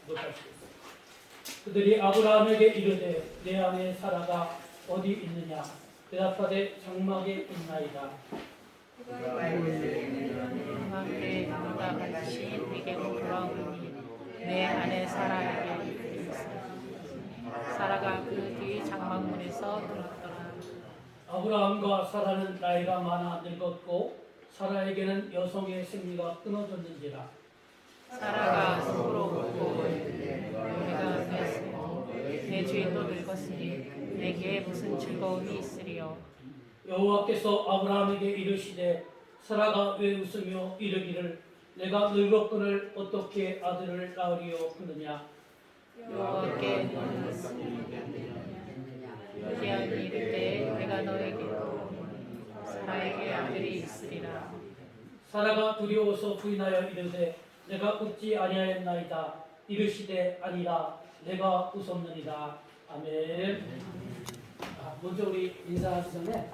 못할 수 있습니다. 그들이 아브라함에게 이르되 내 아내 사라가 어디 있느냐? 대답하되 장막에 있나이다. 장막에 나보다 같이 내게로 돌아오니 내 아내 사라에게 이르되 사라가 그 뒤 장막문에서 들었더라. 아브라함과 사라는 나이가 많아 늙었고 사라에게는 여성의 생리가 끊어졌는지라. 사라가 속으로 묻고 내가 늙었으며 내 주인도 늙었으니 내게 무슨 즐거움이 있으리요. 여호와께서 아브라함에게 이르시되 사라가 왜 웃으며 이르기를 내가 늙었거늘 어떻게 아들을 낳으리요 하느냐. 여호와께는 기한이 이르되 내가 너에게 사라에게 아들이 있으리라. 사라가 두려워서 부인하여 이르되 내가 웃지 아니하였나이다. 이르시되 아니라 내가 웃었느니라. 아멘. 먼저 우리 인사하기 전에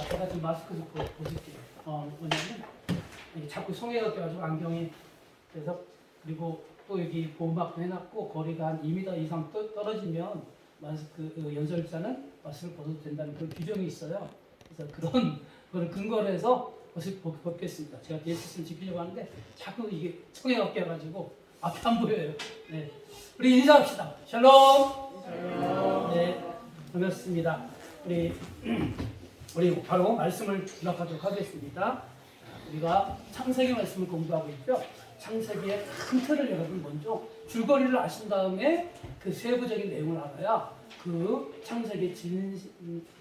제가 좀 마스크 좀 보실게요. 뭐냐면 자꾸 송해가 껴가지고 안경이 그래서 그리고 또 여기 보호막도 해놨고 거리가 한 2m 이상 떨어지면 마스크 연설자는 마스크를 벗어도 된다는 그런 규정이 있어요. 그래서 그런 걸 근거로 해서 옷을 벗겠습니다. 제가 예수님 지키려고 하는데 자꾸 이게 청해가 껴가지고 앞이 안 보여요. 네, 우리 인사합시다. 샬롬. 네, 반갑습니다. 우리 바로 말씀을 기록하도록 하겠습니다. 우리가 창세기 말씀을 공부하고 있죠. 창세기의 큰 틀을 여러분 먼저 줄거리를 아신 다음에 그 세부적인 내용을 알아야 그 창세기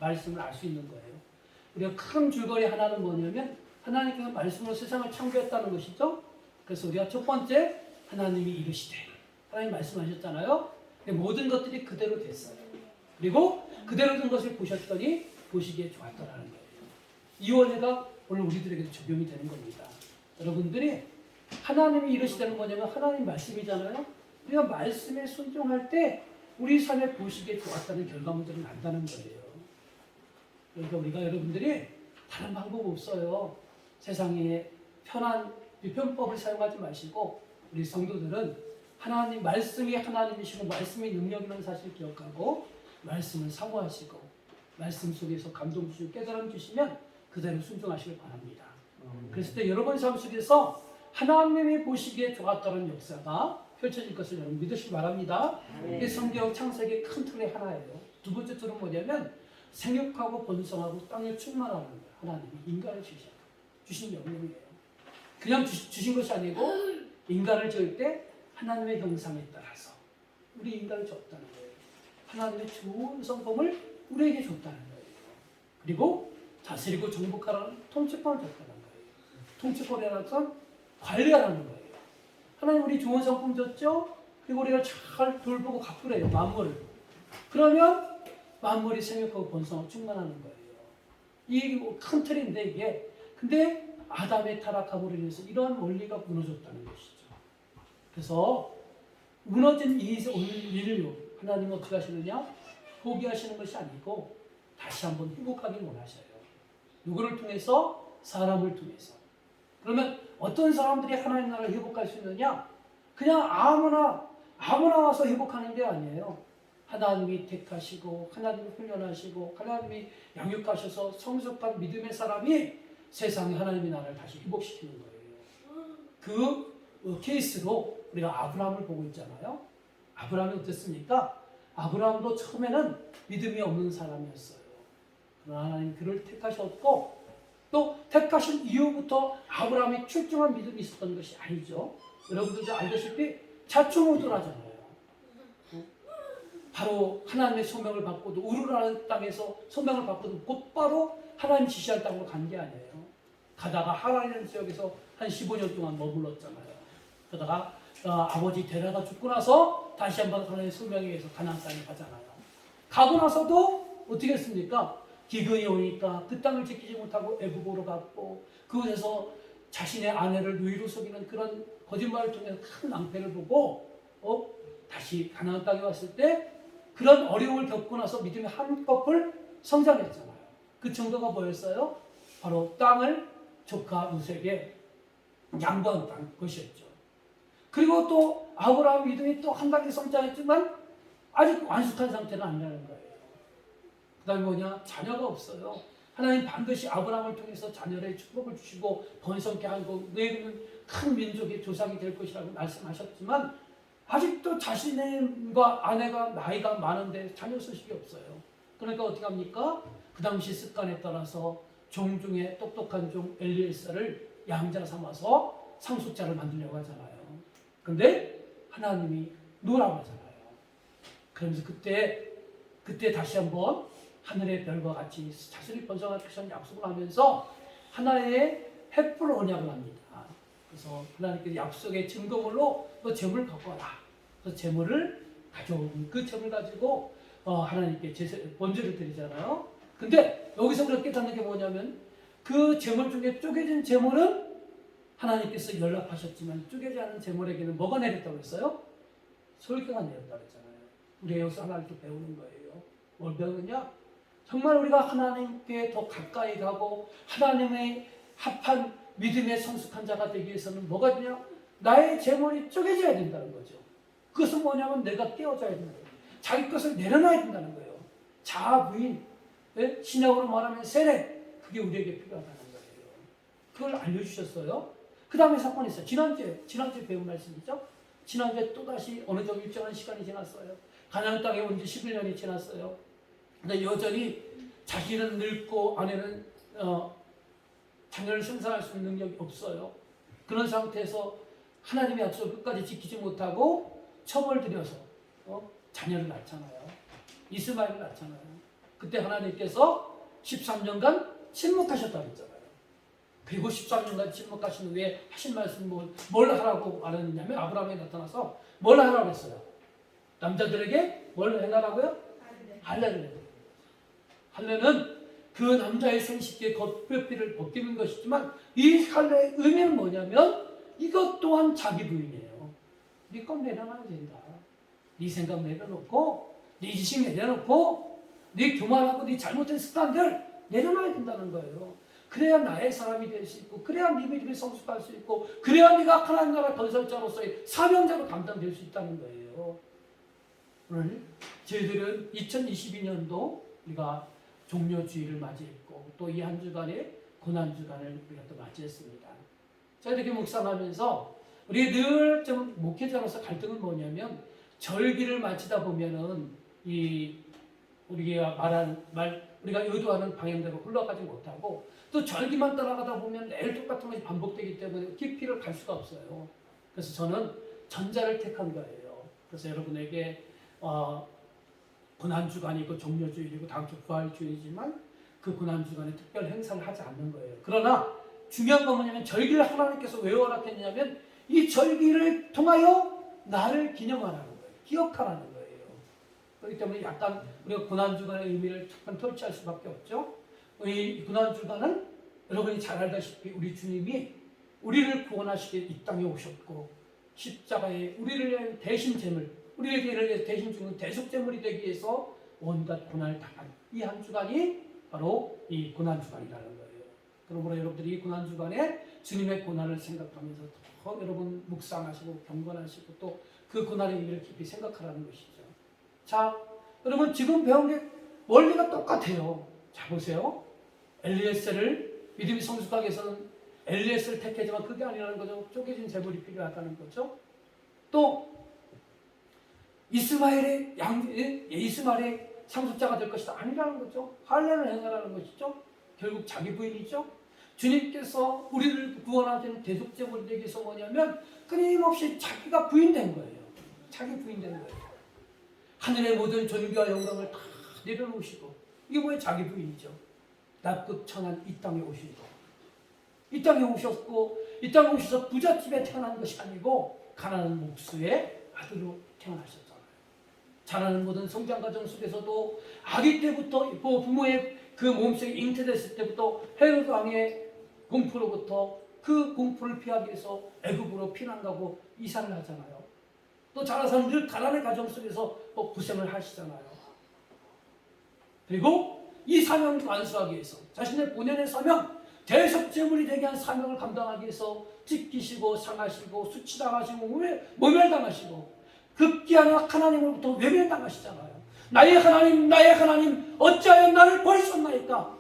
말씀을 알 수 있는 거예요. 우리가 큰 줄거리 하나는 뭐냐면 하나님께서 말씀으로 세상을 창조했다는 것이죠. 그래서 우리가 첫 번째 하나님이 이르시되 하나님 말씀하셨잖아요. 모든 것들이 그대로 됐어요. 그리고 그대로 된 것을 보셨더니 보시기에 좋았더라는 거예요. 이 원리가 오늘 우리들에게도 적용이 되는 겁니다. 여러분들이 하나님이 이르시다는 뭐냐면 하나님 말씀이잖아요. 우리가 말씀에 순종할 때 우리 삶에 보시기에 좋았다는 결과물들이 난다는 거예요. 그러니까 우리가 여러분들이 다른 방법 없어요. 세상에 편한 비편법을 사용하지 마시고 우리 성도들은 하나님 말씀이 하나님이시고 말씀이 능력 있는 사실을 기억하고 말씀을 사모하시고 말씀 속에서 감동 주시고 깨달음 주시면 그대로 순종하시길 바랍니다. 그랬을 때 여러분 삶 속에서 하나님이 보시기에 좋았다는 역사가 펼쳐질 것을 여러분 믿으시기 바랍니다. 이 성경 창세기 큰 틀의 하나예요. 두 번째 틀은 뭐냐면 생육하고 번성하고 땅을 충만하는 거예요. 하나님이 인간을 주신 명령이에요. 그냥 주신 것이 아니고 인간을 지을 때 하나님의 형상에 따라서 우리 인간을 줬다는 거예요. 하나님의 좋은 성품을 우리에게 줬다는 거예요. 그리고 다스리고 정복하라는 통치권을 줬다는 거예요. 통치권이라는 건 관리하라는 거예요. 하나님 우리 좋은 성품 줬죠? 그리고 우리가 잘 돌보고 가꾸래요. 만물을. 그러면 만물이 생육하고 번성하고 충만하는 거예요. 이게 큰 틀인데 이게 근데 아담의 타락함으로 인해서 이러한 원리가 무너졌다는 것이죠. 그래서 무너진 이 인류 하나님은 어떻게 하시느냐? 포기하시는 것이 아니고 다시 한번 회복하길 원하셔요. 누구를 통해서? 사람을 통해서. 그러면 어떤 사람들이 하나님 나라를 회복할 수 있느냐? 그냥 아무나 와서 회복하는 게 아니에요. 하나님이 택하시고 하나님이 훈련하시고 하나님이 양육하셔서 성숙한 믿음의 사람이 세상에 하나님의 나라를 다시 회복시키는 거예요. 그 케이스로 우리가 아브라함을 보고 있잖아요. 아브라함이 어땠습니까? 아브라함도 처음에는 믿음이 없는 사람이었어요. 그러나 하나님 그를 택하셨고 또 택하신 이후부터 아브라함이 출중한 믿음이 있었던 것이 아니죠. 여러분들도 알다시피 자충우돌하잖아요. 바로 하나님의 소명을 받고도 우르라는 땅에서 소명을 받고도 곧바로 하나님 지시한 땅으로 간 게 아니에요. 가다가 하라는 지역에서 한 15년 동안 머물렀잖아요. 그러다가 아버지 데려다 죽고 나서 다시 한번 하나님의 소명에 의해서 가나안 땅에 가잖아요. 가고 나서도 어떻게 했습니까? 기근이 오니까 그 땅을 지키지 못하고 애굽으로 갔고 그곳에서 자신의 아내를 누이로 속이는 그런 거짓말을 통해서 큰 낭패를 보고 다시 가나안 땅에 왔을 때 그런 어려움을 겪고 나서 믿음이 한꺼풀 성장했잖아요. 그 정도가 뭐였어요? 바로 땅을 조카 요셉에게 양보한 것이었죠. 그리고 또 아브라함 믿음이 또 한 단계 성장했지만 아직 완숙한 상태는 아니라는 거예요. 그 다음에 뭐냐? 자녀가 없어요. 하나님 반드시 아브라함을 통해서 자녀의 축복을 주시고 번성케 하고 너희는 큰 민족의 조상이 될 것이라고 말씀하셨지만 아직도 자신과 아내가 나이가 많은데 자녀 소식이 없어요. 그러니까 어떻게 합니까? 그 당시 습관에 따라서 종 중에 똑똑한 종 엘리에셀을 양자 삼아서 상속자를 만들려고 하잖아요. 근데 하나님이 노라고 하잖아요. 그러면서 그때 다시 한번 하늘의 별과 같이 자신이 번성할 것이라는 약속을 하면서 하나의 횃불 언약을 합니다. 그래서 하나님께서 약속의 증거물로 너 재물을 갖고 와라. 그래서 재물을 가져온 그 재물 가지고 하나님께 번제를 드리잖아요. 근데 여기서 우리가 깨닫는 게 뭐냐면 그 재물 중에 쪼개진 재물은 하나님께서 연락하셨지만 쪼개지 않은 재물에게는 뭐가 내렸다고 했어요? 설교가 내렸다고 했잖아요. 우리가 여기서 하나님께 배우는 거예요. 뭘 배우느냐? 정말 우리가 하나님께 더 가까이 가고 하나님의 합한 믿음의 성숙한 자가 되기 위해서는 뭐가 되냐? 나의 재물이 쪼개져야 된다는 거죠. 그것은 뭐냐면 내가 깨어져야 된다는 거예요. 자기 것을 내려놔야 된다는 거예요. 자아 부인, 신약으로 말하면 세례, 그게 우리에게 필요하다는 거예요. 그걸 알려주셨어요. 그 다음에 사건이 있어요. 지난주에 배운 말씀이죠. 지난주에 또다시 어느 정도 일정한 시간이 지났어요. 가나안 땅에 온 지 11년이 지났어요. 근데 여전히 자기는 늙고 아내는 자녀를 생산할 수 있는 능력이 없어요. 그런 상태에서 하나님의 약속을 끝까지 지키지 못하고 첩을 들여서 자녀를 낳잖아요. 이스마엘을 낳잖아요. 그때 하나님께서 13년간 침묵하셨다고 했잖아요. 그리고 13년간 침묵하신 후에 하신 말씀 뭘 하라고 말했냐면 아브라함에 나타나서 뭘 하라고 했어요. 남자들에게 뭘 해놔라고요? 할례를 해요. 할례는 그 남자의 생식기의 겉뼈피를 벗기는 것이지만 이 할례의 의미는 뭐냐면 이것 또한 자기 부인이에요. 네 것 내려놔야 된다. 네 생각 내려놓고 네 지식 내려놓고 네 교만하고 네 잘못된 습관들 내려놔야 된다는 거예요. 그래야 나의 사람이 될 수 있고 그래야 네 믿음이 성숙할 수 있고 그래야 네가 하나님 나라 건설자로서의 사명자로 감당될 수 있다는 거예요. 오늘 저희들은 2022년도 우리가 종료주의를 맞이했고 또 이 한 주간에 고난주간을 우리가 또 맞이했습니다. 제가 이렇게 묵상하면서 우리 늘 좀 목회자로서 갈등은 뭐냐면 절기를 마치다 보면은 우리가 의도하는 방향대로 흘러가지 못하고 또 절기만 따라가다 보면 매일 똑같은 것이 반복되기 때문에 깊이를 갈 수가 없어요. 그래서 저는 전자를 택한 거예요. 그래서 여러분에게 고난주간이고 종료주일이고 다음 주 부활주일이지만 그 고난주간에 특별 행사를 하지 않는 거예요. 그러나 중요한 건 뭐냐면 절기를 하나님께서 왜 허락했냐면 이 절기를 통하여 나를 기념하라는 거예요. 기억하라는 거예요. 그렇기 때문에 약간 우리가 고난주간의 의미를 조금 터치할 수밖에 없죠. 이 고난주간은 여러분이 잘 알다시피 우리 주님이 우리를 구원하시기 이 땅에 오셨고 십자가에 우리를 위한 대신 제물, 우리에게 대신 주는 대속제물이 되기 위해서 온갖 고난을 당한 이 한 주간이 바로 이 고난주간이라는 거예요. 그러므로 여러분들이 이 고난주간에 주님의 고난을 생각하면서 더 여러분 묵상하시고 경건하시고 또 그 고난의 의미를 깊이 생각하라는 것이죠. 자, 여러분 지금 배운 게 원리가 똑같아요. 자, 보세요. 엘리에셀을 믿음이 성숙하게 해서는 엘리에셀을 택했지만 그게 아니라는 거죠. 쪼개진 제물이 필요하다는 거죠. 또 이스마엘의 상속자가 될 것이다 아니라는 거죠. 할례를 행하라는 것이죠. 결국 자기 부인이죠. 주님께서 우리를 구원하시는 대속제물이 되기 위해서 뭐냐면 끊임없이 자기가 부인된 거예요. 자기 부인된 거예요. 하늘의 모든 존귀와 영광을 다 내려놓으시고 이게 뭐예요? 자기 부인이죠. 낮고 천한 이 땅에 오시고 이 땅에 오셨고 이 땅에 오셔서 부잣집에 태어난 것이 아니고 가난한 목수의 아들로 태어나셨잖아요. 자라는 모든 성장 과정 속에서도 아기 때부터 부모의 그 몸속에 잉태됐을 때부터 헤롯 왕의 공포로부터 그 공포를 피하기 위해서 애굽으로 피난 가고 이사를 하잖아요. 또 자라서 늘 가난의 과정 속에서 고생을 하시잖아요. 그리고 이 사명을 완수하기 위해서 자신의 본연의 사명, 대속제물이 되게 한 사명을 감당하기 위해서 찢기시고 상하시고 수치당하시고 모멸당하시고 급기야는 하나님으로부터 외면당하시잖아요. 나의 하나님 어찌하여 나를 버리셨나이까.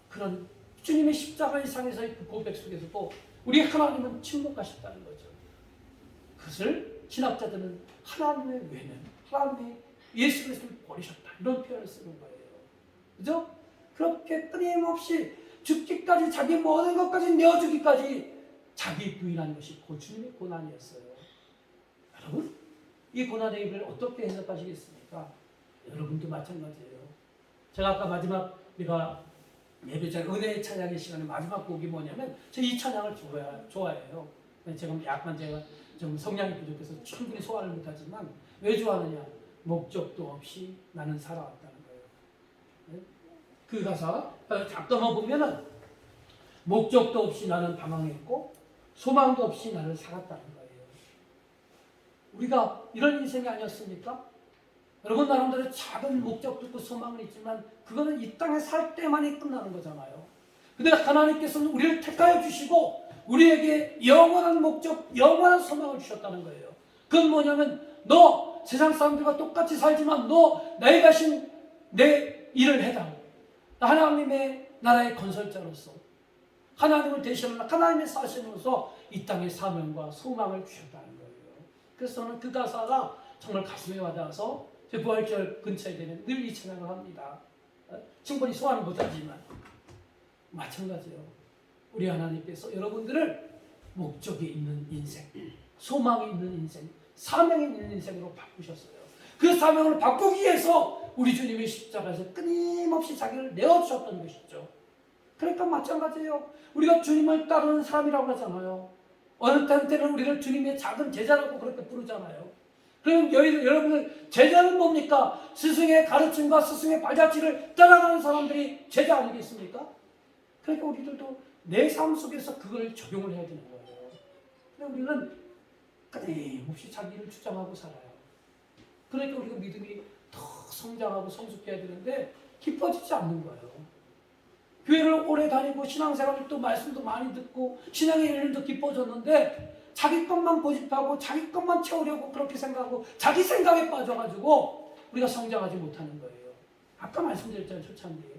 그런 주님의 십자가의 상에서의 그 고백 속에서도 우리 하나님은 침묵하셨다는 거죠. 그것을 신학자들은 하나님의 외면, 하나님의 예수 그리스도를 버리셨다, 이런 표현을 쓰는 거예요. 그죠? 그렇게 끊임없이 죽기까지, 자기 모든 것까지 내어주기까지 자기 부인한 것이 그 주님의 고난이었어요. 여러분, 이 고난의 의미를 어떻게 해석하시겠습니까? 여러분도 마찬가지예요. 제가 아까 마지막 우리가 예배자 은혜의 찬양의 시간에 마지막 곡이 뭐냐면, 저 이 찬양을 좋아해요. 제가 좀 성량이 부족해서 충분히 소화를 못하지만 왜 좋아하느냐? 목적도 없이 나는 살아왔다는 거예요. 그 가사 잠깐만 보면은 목적도 없이 나는 방황했고 소망도 없이 나를 살았다는 거예요. 우리가 이런 인생이 아니었습니까? 여러분 나름대로 작은 목적도 있고 소망은 있지만 그거는 이 땅에 살 때만이 끝나는 거잖아요. 근데 하나님께서는 우리를 택하여 주시고 우리에게 영원한 목적, 영원한 소망을 주셨다는 거예요. 그건 뭐냐면 너 세상 사람들과 똑같이 살지만 너 나에 가신 내 일을 해라. 하나님의 나라의 건설자로서 하나님을 대신하는 하나님의 사신으로서 이 땅의 사명과 소망을 주셨다는 거예요. 그래서 저는 그 가사가 정말 가슴에 와닿아서 제 부활절 근처에 되면 늘 이 찬양을 합니다. 충분히 소화는 못하지만 마찬가지예요. 우리 하나님께서 여러분들을 목적이 있는 인생, 소망이 있는 인생, 사명이 있는 인생으로 바꾸셨어요. 그 사명을 바꾸기 위해서 우리 주님이 십자가에서 끊임없이 자기를 내어주셨던 것이죠. 그러니까 마찬가지예요. 우리가 주님을 따르는 사람이라고 하잖아요. 어느 때는 우리를 주님의 작은 제자라고 그렇게 부르잖아요. 그럼 여러분들 제자는 뭡니까? 스승의 가르침과 스승의 발자취를 따라가는 사람들이 제자 아니겠습니까? 그러니까 우리들도 내 삶 속에서 그걸 적용을 해야 되는 거예요. 근데 우리는 끊임없이 자기를 주장하고 살아요. 그러니까 우리가 믿음이 더 성장하고 성숙해야 되는데 깊어지지 않는 거예요. 교회를 오래 다니고 신앙생활도 말씀도 많이 듣고 신앙의 일도 깊어졌는데 자기 것만 고집하고 자기 것만 채우려고 그렇게 생각하고 자기 생각에 빠져가지고 우리가 성장하지 못하는 거예요. 아까 말씀드렸잖아요. 초창기에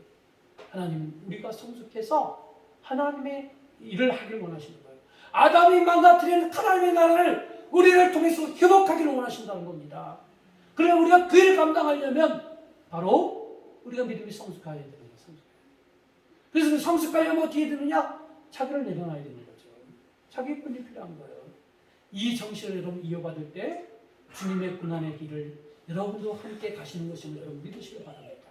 하나님은 우리가 성숙해서 하나님의 일을 하길 원하시는 거예요. 아담이 망가뜨린 하나님의 나라를 우리를 통해서 회복하기를 원하신다는 겁니다. 그래서 우리가 그 일을 감당하려면 바로 우리가 믿음이 성숙해야 되는 거예요. 그래서 성숙하려면 어떻게 되느냐? 자기를 내려놔야 되는 거죠. 자기 뿐이 필요한 거예요. 이 정신을 여러분 이어받을 때 주님의 고난의 길을 여러분도 함께 가시는 것임을 여러분 믿으시기 바랍니다.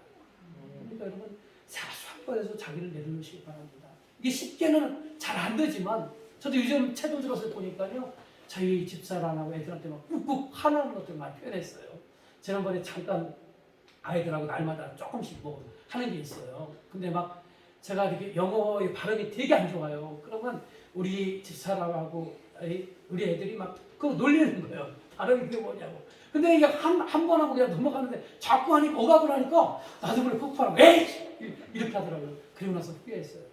그러니까 여러분 사소한 것에서 자기를 내려놓으시기 바랍니다. 이게 쉽게는 잘 안 되지만 저도 요즘 책을 들어서 보니까요. 저희 집사람하고 애들한테 막 꾹꾹 하는 것들 많이 표현했어요. 지난번에 잠깐 아이들하고 날마다 조금씩 뭐 하는 게 있어요. 근데 막 제가 이렇게 영어의 발음이 되게 안 좋아요. 그러면 우리 집사람하고 우리 애들이 막 그거 놀리는 거예요. 발음이 그게 뭐냐고. 근데 이게 한 번 하고 그냥 넘어가는데 자꾸 하니까 억압을 하니까 나도 그래 폭발하고 에이! 이렇게 하더라고요. 그리고 나서 후회했어요.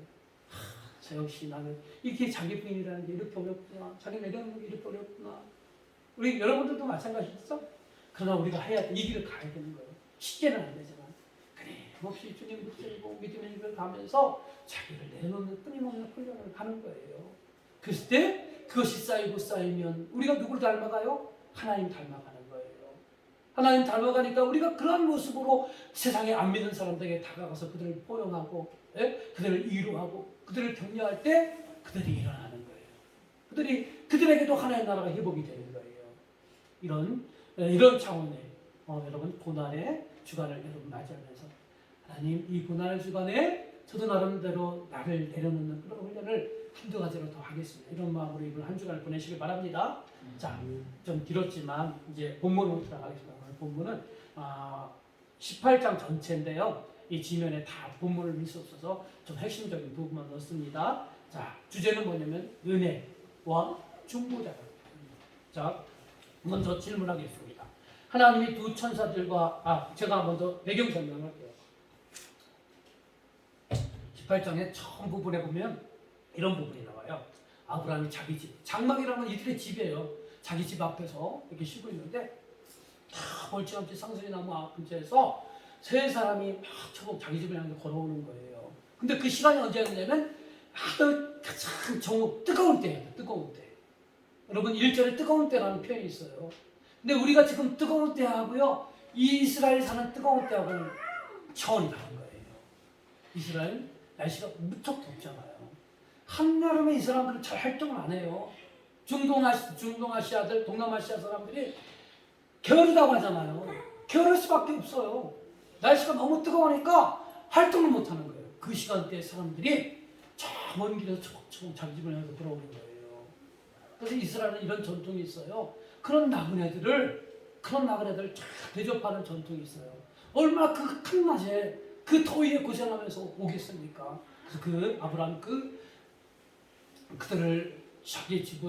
저 역시 나는 이렇게 자기 부인이라는 게 이렇게 어렵구나. 자기 내려놓는 게 이렇게 어렵구나. 우리 여러분들도 마찬가지죠? 그러나 우리가 해야 돼. 이 길을 가야 되는 거예요. 쉽게는 안 되지만 끊임없이 주님 붙들고 믿음의 길을 가면서 자기를 내려놓는 끊임없는 훈련을 하는 거예요. 그랬을 때 그것이 쌓이면 우리가 누구를 닮아가요? 하나님 닮아가는 거예요. 하나님 닮아가니까 우리가 그런 모습으로 세상에 안 믿는 사람들에게 다가가서 그들을 포용하고 그들을 위로하고 그들을 격려할 때 그들이 일어나는 거예요. 그들에게도 하나님의 나라가 회복이 되는 거예요. 이런 차원의 여러분 고난의 주간을 여러분 맞이하면서 하나님 이 고난의 주간에 저도 나름대로 나를 내려놓는 그런 훈련을 한두 가지로 더 하겠습니다. 이런 마음으로 이번 한 주간을 보내시길 바랍니다. 자, 좀 길었지만 이제 본문으로 들어가겠습니다. 본문은 18장 전체인데요. 이 지면에 다 본문을 밀 수 없어서 좀 핵심적인 부분만 넣습니다. 자, 주제는 뭐냐면 은혜와 중보자가. 자, 먼저 질문하겠습니다. 하나님이 두 천사들과 제가 먼저 배경 설명할게요. 18장의 처음 부분에 보면 이런 부분이 나와요. 아브라함이 자기 집, 장막이라는 건 이들의 집이에요. 자기 집 앞에서 이렇게 쉬고 있는데 다 멀찌감치 상수리 나무 앞 근처에서 세 사람이 막 처음 자기 집을 향해 걸어오는 거예요. 근데 그 시간이 언제였냐면 가장 뜨거울 때예요. 뜨거울 때. 여러분 1절에 뜨거운 때라는 표현이 있어요. 근데 우리가 지금 뜨거운 때하고요, 이스라엘 사는 뜨거운 때하고는 차원이 다른 거예요. 이스라엘 날씨가 무척 덥잖아요. 한여름에 이 사람들은 잘 활동을 안 해요. 중동아시아들, 동남아시아 사람들이 게으르다고 하잖아요. 게으를 수밖에 없어요. 날씨가 너무 뜨거우니까 활동을 못 하는 거예요. 그 시간대에 사람들이 저 먼 길에서 초록초록 자기 집을 향해서 돌아오는 거예요. 그래서 이스라엘은 이런 전통이 있어요. 그런 나그네들을 쫙 대접하는 전통이 있어요. 얼마나 그 큰 낮에 그 더위에 고생하면서 오겠습니까? 그래서 그 아브라함 그들을 자기 집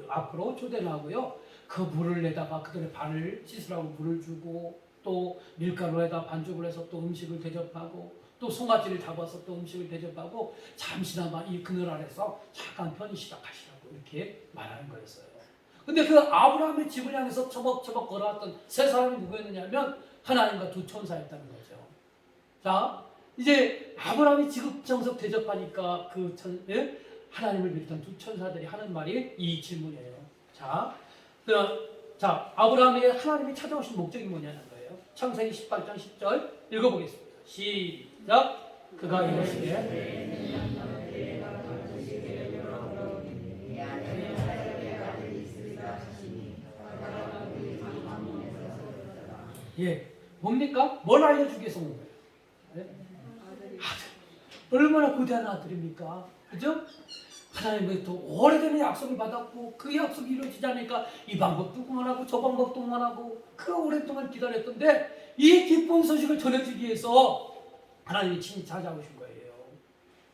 앞으로 초대를 하고요. 그 물을 내다가 그들의 발을 씻으라고 물을 주고, 또 밀가루에다 반죽을 해서 또 음식을 대접하고, 또 송아지를 잡아서 또 음식을 대접하고, 잠시나마 이 그늘 아래서 잠깐 편히 시작하시라고 이렇게 말하는 거였어요. 근데 그 아브라함의 집을 향해서 처벅처벅 걸어왔던 세 사람이 누구였느냐면 하나님과 두 천사였다는 거죠. 자, 이제 아브라함이 지극정석 대접하니까 하나님을 비롯한 두 천사들이 하는 말이 이 질문이에요. 자, 아브라함에게 하나님이 찾아오신 목적이 뭐냐는 거예요. 창세기 18장 10절 읽어보겠습니다. 시작. 그가 이르시되 뭡니까? 뭘 알려주기 위해서 온 거예요? 아들. 얼마나 거대한 아들입니까? 그죠? 하나님께서 오래전에 약속을 받았고 그 약속이 이루어지지 않으니까 이 방법도 그만하고 저 방법도 그만하고 그 오랫동안 기다렸던데 이 기쁜 소식을 전해주기 위해서 하나님이 친히 찾아오신 거예요.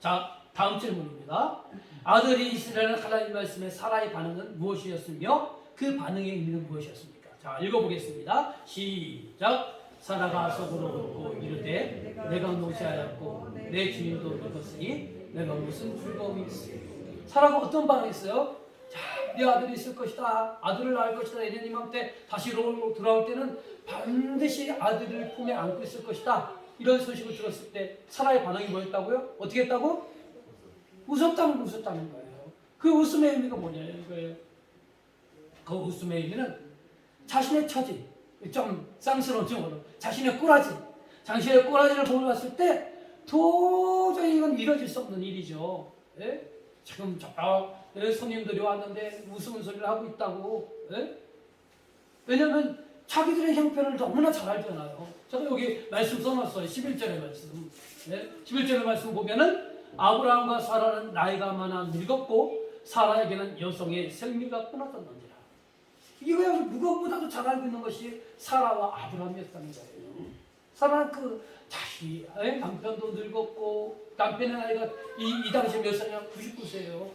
자, 다음 질문입니다. 아들이 이스라엘은 하나님 말씀에 사라의 반응은 무엇이었으며 그 반응의 의미는 무엇이었습니까? 자, 읽어보겠습니다. 시작. 사라가 속으로 웃고 이르되 내가 노시하였고 내 주인도 늙었으니 내가 무슨 즐거움이 있으며. 사라가 어떤 반응했어요? 자, 네 아들이 있을 것이다. 아들을 낳을 것이다. 예수님한테 다시 돌아올 때는 반드시 아들을 품에 안고 있을 것이다. 이런 소식을 들었을 때 사라의 반응이 뭐였다고요? 어떻게 했다고? 웃었다는 거예요. 그 웃음의 의미가 뭐냐는 거예요. 그 웃음의 의미는 자신의 처지, 좀 쌍스러운 정으로 자신의 꼬라지를 보았을 때 도저히 이건 이뤄질 수 없는 일이죠. 예? 지금 손님들이 왔는데 무슨 소리를 하고 있다고. 예? 왜냐하면 자기들의 형편을 너무나 잘 알잖아요. 제가 여기 말씀 써놨어요. 11절의 말씀. 예? 11절의 말씀 보면은 아브라함과 사라는 나이가 많아 늙었고 사라에게는 여성의 생리가 끊어졌느니라. 이거야 누구보다도 잘 알고 있는 것이 사라와 아브라함이었다는 거예요. 사라는 자식, 남편도 늙었고 남편의 나이가 이 당시 몇 살이냐? 99세예요.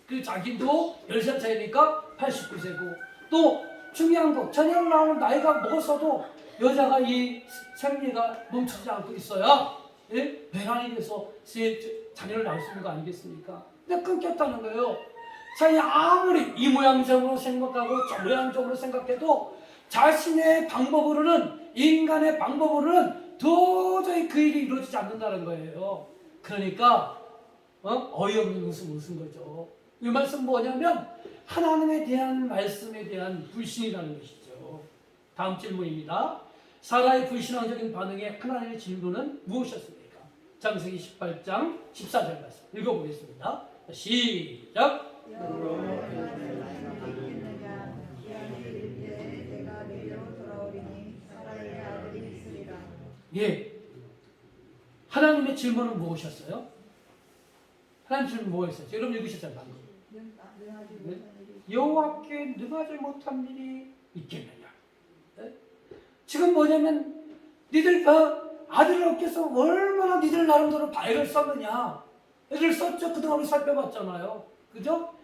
그 자기도 10살 차이니까 89세고, 또 중요한 거, 자녀를 낳을 나이가 먹었어도 여자가 이 생리가 멈추지 않고 있어야 배란이 돼서 자녀를 낳을 수 있는 거 아니겠습니까? 근데 끊겼다는 거예요. 자기 아무리 이 모양적으로 생각하고 저 모양적으로 생각해도 자신의 방법으로는, 인간의 방법으로는 도저히 그 일이 이루어지지 않는다는 거예요. 그러니까 어이없는 웃음 웃은 거죠. 이 말씀 뭐냐면 하나님에 대한 말씀에 대한 불신이라는 것이죠. 다음 질문입니다. 사라의 불신앙적인 반응에 하나님의 질문은 무엇이었습니까? 창세기 18장 14절 말씀 읽어보겠습니다. 시작. 예. 하나님의 질문은 무엇이었어요? 하나님 질문 뭐였어요? 여러분 읽으셨잖아요, 방금. 네? 여호와께 능하지 못한 일이 있겠느냐? 네? 지금 뭐냐면 니들 아들을 얻기 위해서 얼마나 니들 나름대로 애를 썼느냐? 애를 썼죠. 그동안 우리 살펴봤잖아요. 그죠?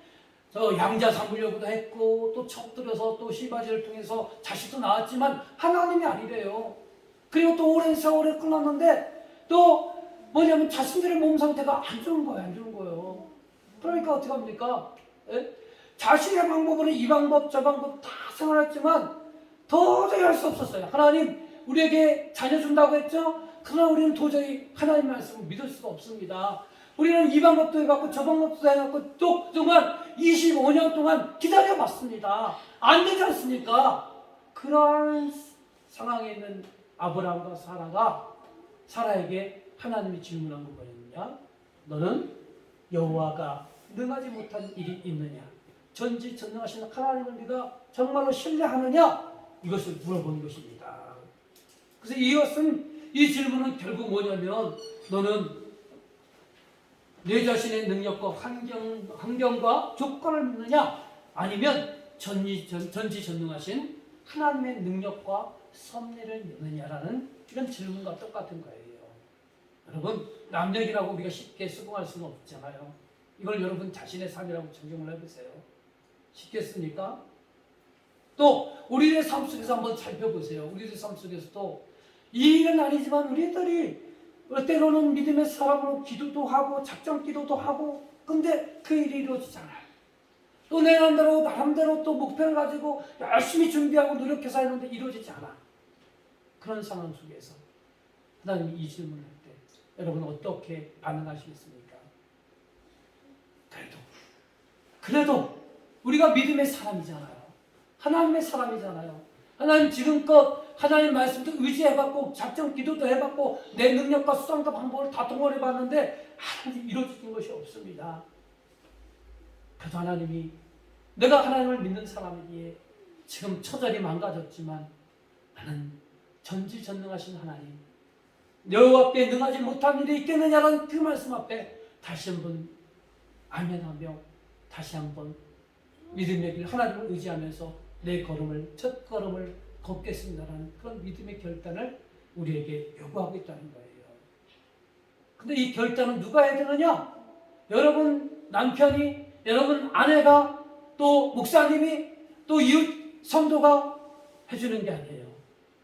저 양자 삼으려고도 했고 또 척들여서 또 시바지를 통해서 자식도 낳았지만 하나님이 아니래요. 그리고 또 오랜 세월을 끊었는데 또 뭐냐면 자신들의 몸 상태가 안 좋은 거예요. 그러니까 어떻게 합니까? 예? 자신의 방법으로 이 방법 저 방법 다 생활했지만 도저히 할 수 없었어요. 하나님 우리에게 자녀 준다고 했죠? 그러나 우리는 도저히 하나님 말씀을 믿을 수가 없습니다. 우리는 이 방법도 해봤고 저 방법도 해봤고 또 그동안 25년 동안 기다려봤습니다. 안 되지 않습니까? 그런 상황에 있는 아브라함과 사라에게 하나님이 질문한 건 뭐였느냐? 너는 여호와가 능하지 못한 일이 있느냐? 전지전능하신 하나님을 네가 정말로 신뢰하느냐? 이것을 물어보는 것입니다. 그래서 이 질문은 결국 뭐냐면 너는 내 자신의 능력과 환경과 조건을 믿느냐? 아니면 전지전능하신 하나님의 능력과 섭리를 믿느냐라는 이런 질문과 똑같은 거예요. 여러분 남력이라고 우리가 쉽게 수긍할 수는 없잖아요. 이걸 여러분 자신의 삶이라고 적용을 해보세요. 쉽겠습니까? 또 우리의 삶 속에서 한번 살펴보세요. 우리의 삶 속에서도 이 일은 아니지만 우리들이 때로는 믿음의 사람으로 기도도 하고 작정 기도도 하고 근데 그 일이 이루어지지 않아요. 또 내 나름대로 또 목표를 가지고 열심히 준비하고 노력해서 했는데 이루어지지 않아. 그런 상황 속에서 하나님이 이 질문을 할 때 여러분 어떻게 반응하시겠습니까? 그래도 우리가 믿음의 사람이잖아요. 하나님의 사람이잖아요. 하나님 지금껏 하나님 말씀도 의지해봤고 작정 기도도 해봤고 내 능력과 수단과 방법을 다 동원해봤는데 하나님 이루어지는 것이 없습니다. 그래도 하나님이 내가 하나님을 믿는 사람이기에 지금 처절히 망가졌지만 나는 전지전능하신 하나님 여호와께 능하지 못한 일이 있겠느냐라는 그 말씀 앞에 다시 한번 아멘하며 다시 한번 믿음의 길 하나님을 의지하면서 내 첫 걸음을 걷겠습니다라는 그런 믿음의 결단을 우리에게 요구하고 있다는 거예요. 근데 이 결단은 누가 해야 되느냐? 여러분 남편이, 여러분 아내가, 또 목사님이, 또 이웃 성도가 해주는 게 아니에요.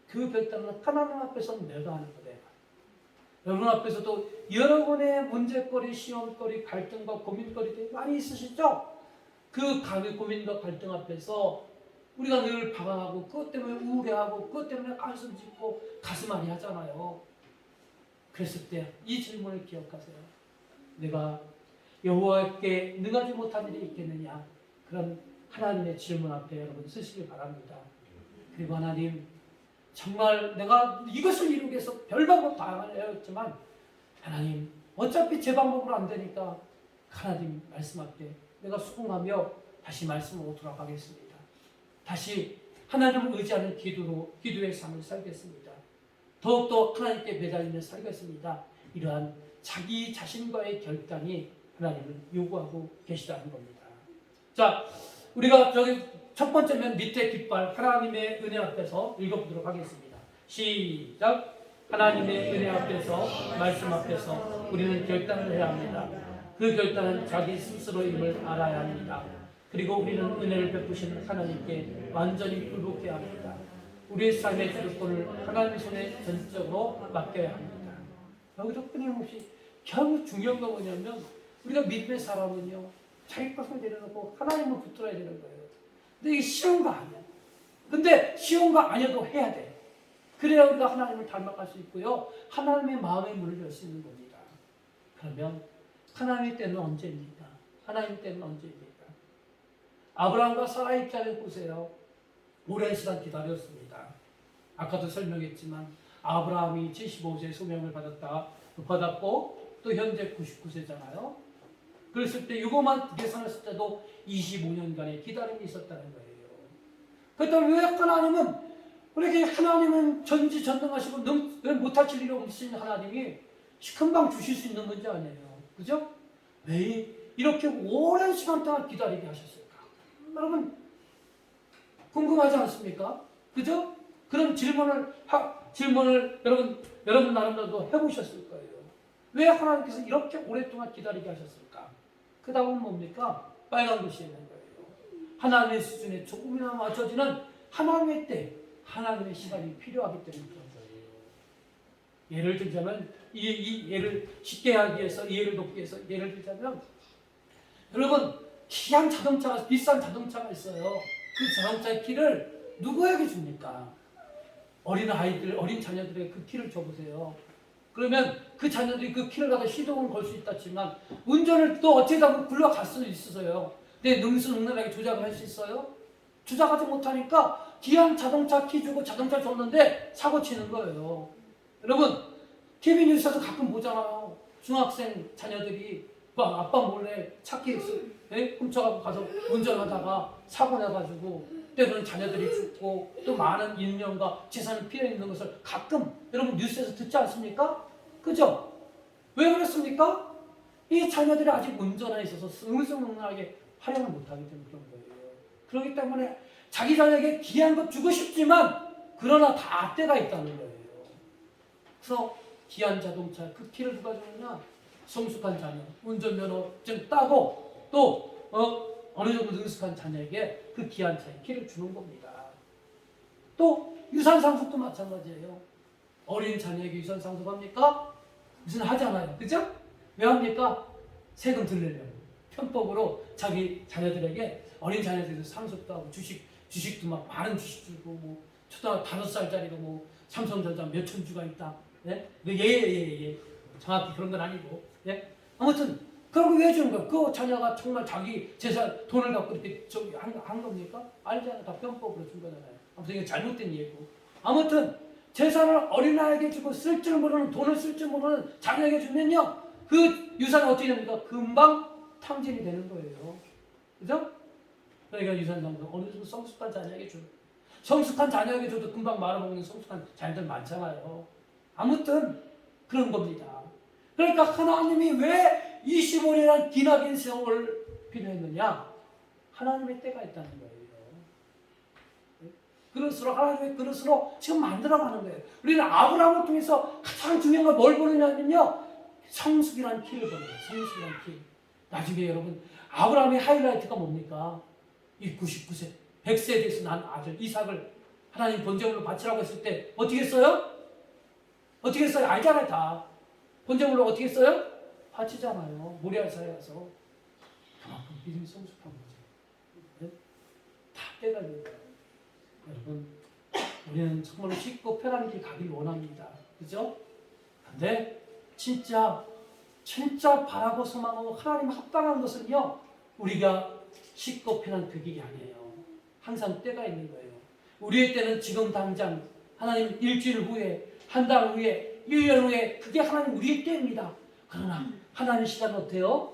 그 결단은 하나님 앞에서 내가 하는 거예요. 여러분 앞에서도 여러분의 문제거리, 시험거리, 갈등과 고민거리들이 많이 있으시죠? 그 고민과 갈등 앞에서 우리가 늘 방황하고 그것 때문에 우울해하고 그것 때문에 한숨 짓고 가슴 앓이 하잖아요. 그랬을 때 이 질문을 기억하세요. 내가 여호와께 능하지 못한 일이 있겠느냐? 그런 하나님의 질문 앞에 여러분 쓰시길 바랍니다. 그리고 하나님 정말 내가 이것을 이루기 위해서 별 방법 다 해왔지만 하나님 어차피 제 방법으로 안 되니까 하나님 말씀 앞에 내가 수긍하며 다시 말씀으로 돌아가겠습니다. 다시 하나님을 의지하는 기도의 삶을 살겠습니다. 더욱더 하나님께 매달리며 살겠습니다. 이러한 자기 자신과의 결단이 하나님을 요구하고 계시다는 겁니다. 자, 우리가 저기 첫 번째 맨 밑에 깃발 하나님의 은혜 앞에서 읽어보도록 하겠습니다. 시작. 하나님의 은혜 앞에서 말씀 앞에서 우리는 결단을 해야 합니다. 그 결단은 자기 스스로임을 알아야 합니다. 그리고 우리는 은혜를 베푸시는 하나님께 완전히 굴복해야 합니다. 우리의 삶의 주도권을 하나님의 손에 전적으로 맡겨야 합니다. 여기서 끊임없이 결국 중요한 건 뭐냐면 우리가 믿음의 사람은요 자기 것을 내려놓고 하나님을 붙들어야 되는 거예요. 근데 이게 쉬운 거 아니야. 근데 쉬운 거 아니어도 해야 돼. 그래야 우리가 하나님을 닮아갈 수 있고요. 하나님의 마음의 문을 열 수 있는 겁니다. 그러면 하나님의 때는 언제입니까? 하나님의 때는 언제입니까? 아브라함과 사라 입장을 보세요. 오랜 시간 기다렸습니다. 아까도 설명했지만 아브라함이 75세에 소명을 받았고 또 현재 99세잖아요. 그랬을 때 이거만 계산했을 때도 25년간의 기다림이 있었다는 거예요. 그렇다면 왜 하나님은 우리에게 하나님은 전지전능하시고 못하실 일이 없으신 하나님이 금방 주실 수 있는 건지 아니에요. 그죠? 왜 이렇게 오랜 시간 동안 기다리게 하셨을까? 여러분 궁금하지 않습니까? 그죠? 그런 질문을 여러분 나름대로 해보셨을 거예요. 왜 하나님께서 이렇게 오랫동안 기다리게 하셨을까? 그 답은 뭡니까? 빨간 글씨 있는 거예요. 하나님의 수준에 조금이나 맞춰지는 하나님의 때, 하나님의 시간이 필요하기 때문에 그런 거예요. 예를 들자면 이 예를 쉽게 하기 위해서 이해를 돕기 위해서 예를 들자면 여러분, 귀한 자동차가, 비싼 자동차가 있어요. 그 자동차의 키를 누구에게 줍니까? 어린 아이들, 어린 자녀들에게 그 키를 줘보세요. 그러면 그 자녀들이 그 키를 갖다 시동을 걸 수 있다지만 운전을 또 어쩌다 굴러갈 수도 있어요. 근데 능수능란하게 조작을 할 수 있어요? 조작하지 못하니까 귀한 자동차 키 주고 자동차 줬는데 사고 치는 거예요. 여러분, TV 뉴스에서 가끔 보잖아요. 중학생 자녀들이 아빠 몰래 차키 훔쳐가고 가서 운전하다가 사고 나가지고 때로는 자녀들이 죽고 또 많은 인명과 재산이 피해 있는 것을 가끔 여러분 뉴스에서 듣지 않습니까? 그죠? 왜 그렇습니까? 이 자녀들이 아직 운전에 있어서 능수능란하게 활용을 못하기 때문에 그런 거예요. 그렇기 때문에 자기 자녀에게 귀한 것 주고 싶지만 그러나 다 때가 있다는 거예요. 그래서 귀한 자동차 그 키를 누가 주느냐? 성숙한 자녀, 운전면허증 따고 또 어느 정도 능숙한 자녀에게 그 귀한 차의 키를 주는 겁니다. 또 유산상속도 마찬가지예요. 어린 자녀에게 유산상속합니까? 무슨 하잖아요. 그죠? 왜 합니까? 세금 들리려고. 편법으로 자기 자녀들에게 어린 자녀들도 상속도 하고 주식도 막 많은 주식 주고 뭐 초등학교 5살짜리가 뭐 삼성전자 몇천 주가 있다. 예? 예. 정확히 그런 건 아니고. 예? 아무튼 그런 거 왜 주는 거야? 그 자녀가 정말 자기 재산 돈을 갖고 이렇게 한 겁니까? 아니잖아요. 다 편법으로 준 거잖아요. 아무튼 이게 잘못된 얘기고. 아무튼 재산을 어린아이에게 주고 쓸 줄 모르는 돈을 쓸 줄 모르는 자녀에게 주면요. 그 유산은 어떻게 됩니까? 금방 탕진이 되는 거예요. 그죠? 그러니까 유산상속 어느 정도 성숙한 자녀에게 줘요. 성숙한 자녀에게 줘도 금방 말아먹는 성숙한 자녀들 많잖아요. 아무튼 그런 겁니다. 그러니까 하나님이 왜 25년이라는 기나긴 세월을 필요했느냐? 하나님의 때가 있다는 거예요. 그릇으로 하나님의 그릇으로 지금 만들어가는 거예요. 우리는 아브라함을 통해서 가장 중요한 걸 뭘 보느냐면요. 성숙이라는 키를 보는 거예요. 성숙이라는 키. 나중에 여러분 아브라함의 하이라이트가 뭡니까? 이 99세 100세에 대해서 난 아들 이삭을 하나님 번제물로 바치라고 했을 때 어떻게 했어요? 어떻게 했어요? 알잖아요. 다 번제물로 어떻게 했어요? 바치잖아요. 모리아산에 가서. 그만큼 믿음이 성숙한 거죠. 네? 다 때가 있는 거예요. 여러분, 우리는 정말로 쉽고 편한 길 가길 원합니다. 그죠? 근데 진짜 바라고 소망하고 하나님 합당한 것은요, 우리가 쉽고 편한 그 길이 아니에요. 항상 때가 있는 거예요. 우리의 때는 지금 당장, 하나님 일주일 후에, 한 달 후에, 1년 후에, 그게 하나님 우리의 때입니다. 그러나 하나님의 시간은 어때요?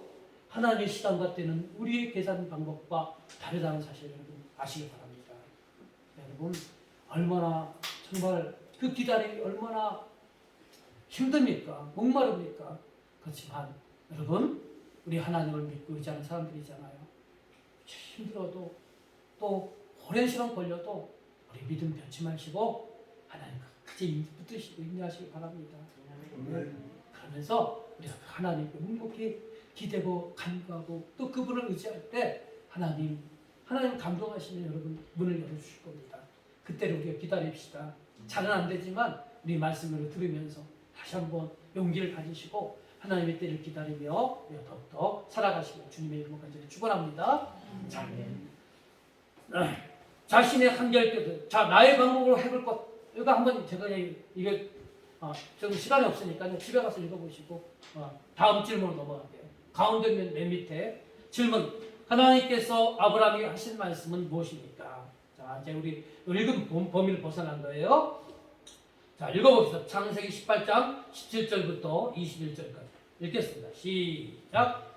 하나님의 시간과 때는 우리의 계산 방법과 다르다는 사실을 여러분 아시기 바랍니다. 여러분, 얼마나 정말 그 기다림이 얼마나 힘듭니까? 목마릅니까? 그렇지만 여러분, 우리 하나님을 믿고 의지하는 사람들이잖아요. 힘들어도 또 오랜 시간 걸려도 우리 믿음 변치 마시고 하나님 끝까지 붙드시고 인내하시기 바랍니다. 그러면서 우리가 하나님께 묵묵히 기대고 간구하고 또 그분을 의지할 때 하나님 감동하시면 여러분 문을 열어주실 겁니다. 그때를 우리가 기다립시다. 잘은 안 되지만 우리 말씀을 들으면서 다시 한번 용기를 가지시고 하나님의 때를 기다리며 더욱더 살아가시고 주님의 이름으로 간절히 축원합니다. 자신의 한결 자 나의 방법으로 해볼 것 이거 한번 제가 이게 좀 시간이 없으니까 집에 가서 읽어보시고 다음 질문으로 넘어갈게요. 가운데 맨 밑에 질문 하나님께서 아브라함에게 하신 말씀은 무엇입니까? 자 이제 우리 읽은 범위를 벗어난 거예요. 자 읽어봅시다. 창세기 18장 17절부터 21절까지 읽겠습니다. 시작.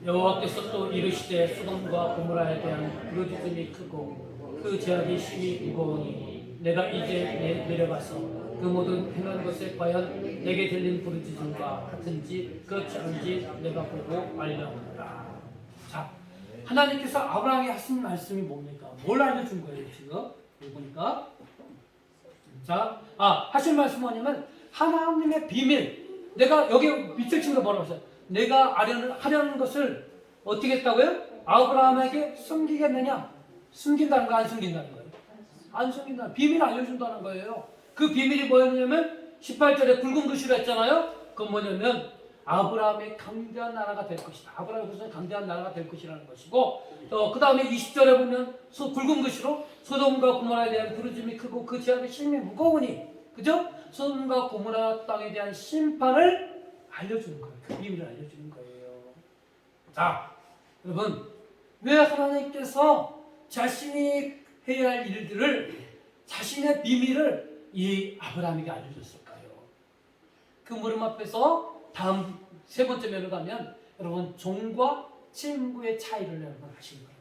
여호와께서 또 이르시되 소돔과 고모라에 대한 부르짖음이 크고 그 죄악이 심히 무거우니 내가 이제 내려가서 그 모든 행한 것에 과연 내게 들린 부르짖음과 같은지 그렇지 않은지 내가 보고 알려하노라. 자, 하나님께서 아브라함에게 하신 말씀이 뭡니까? 뭘 알려준 거예요 지금? 여기 보니까 자, 하신 말씀은 뭐냐면 하나님의 비밀. 내가 여기 밑줄 친거 뭐라고 했어요? 내가 하려는 것을 어떻게 했다고요? 아브라함에게 숨기겠느냐? 숨긴다는 거 안 숨긴다는 거예요? 안 숨긴다. 비밀 알려준다는 거예요. 그 비밀이 뭐였냐면 18절에 굵은 글씨로 했잖아요. 그건 뭐냐면 아브라함의 강대한 나라가 될 것이다. 아브라함의 후손의 강대한 나라가 될 것이라는 것이고 그 다음에 20절에 보면 굵은 글씨로 소돔과 고모라에 대한 부르짐이 크고 그 지하의 심이 무거우니 그죠? 소돔과 고모라 땅에 대한 심판을 알려주는 거예요. 그 비밀을 알려주는 거예요. 자, 여러분 왜 하나님께서 자신이 해야 할 일들을 자신의 비밀을 이 아브라함에게 알려줬을까요? 그 물음 앞에서 다음 세 번째 면을 가면 여러분 종과 친구의 차이를 여러분 아시는 겁니다.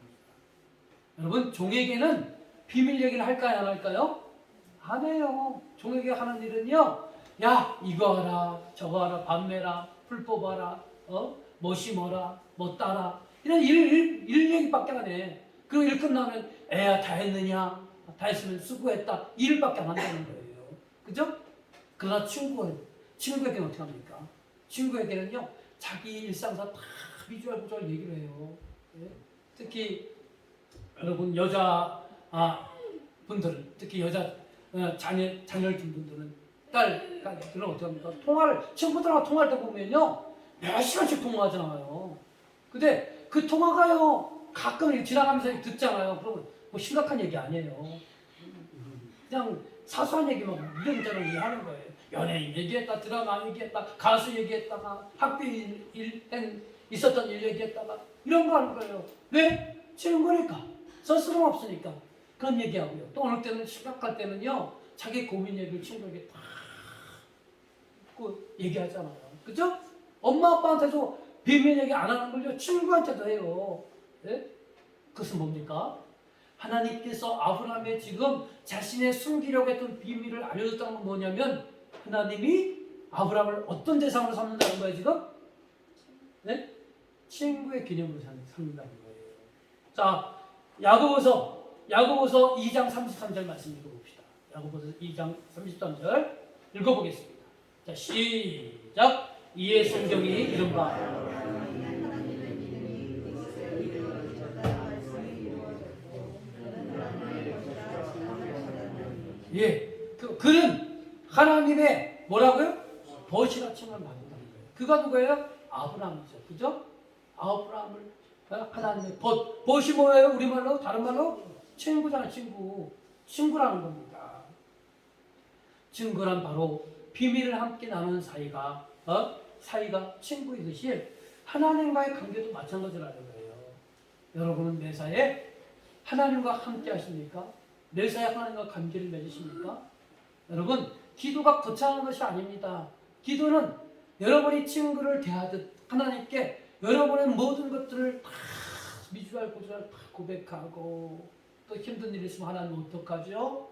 여러분 종에게는 비밀 얘기를 할까요? 안 할까요? 안 해요. 종에게 하는 일은요. 야 이거 하라 저거 하라 밤매라 풀 뽑아라 뭐 심어라 뭐 따라 이런 일 얘기밖에 안 해. 그리고 일 끝나면 애야 다 했느냐 다 했으면 수고했다 이 일밖에 안 한다는 거예요. 그죠? 그러나 친구에게는 어떻게 합니까? 친구에게는요 자기 일상사 다 비주얼 얘기를 해요. 예? 특히 여러분 여자 분들은 특히 여자 자녀 분들은 딸들은 어떻게 합니까? 친구들하고 통화할 때 보면요 몇 시간씩 통화하잖아요. 근데 그 통화가요 가끔 지나가면서 듣잖아요. 그러면 뭐 심각한 얘기 아니에요. 그냥 사소한 얘기만 이런저런 얘기하는 거예요. 연예인 얘기했다, 드라마 얘기했다, 가수 얘기했다가 학교 있었던 일 얘기했다가 이런 거 하는 거예요. 왜? 친구니까. 스스럼 없으니까. 그런 얘기하고요. 또 어느 때는 심각할 때는요. 자기 고민 얘기를 친구에게 다 얘기하잖아요. 그죠? 엄마 아빠한테도 비밀 얘기 안 하는 걸요. 친구한테도 해요. 네? 그것은 뭡니까? 하나님께서 아브라함의 지금 자신의 숨기려고 했던 비밀을 알려줬다는 건 뭐냐면 하나님이 아브라함을 어떤 대상으로 삼는다는 거예요 지금? 네? 친구의 개념으로 삼는다는 거예요. 자, 야고보서 2장 33절 말씀 읽어봅시다. 야고보서 2장 33절 읽어보겠습니다. 자, 시작. 이에 성경이 이른바 예, 그는 하나님의 뭐라고요? 벗이라 칭을 받는다는 거예요. 그가 누구예요? 아브라함이죠. 그죠? 아브라함을 하나님의 벗이 뭐예요? 우리말로? 다른 말로? 친구잖아, 친구라는 겁니다. 친구란 바로 비밀을 함께 나누는 사이가 친구이듯이 하나님과의 관계도 마찬가지라는 거예요. 여러분은 매사에 하나님과 함께 하십니까? 매사에 하나님과 관계를 맺으십니까? 여러분, 기도가 거창한 것이 아닙니다. 기도는 여러분이 친구를 대하듯 하나님께 여러분의 모든 것들을 다 미주알 고주알 다 고백하고 또 힘든 일이 있으면 하나님 어떡하죠?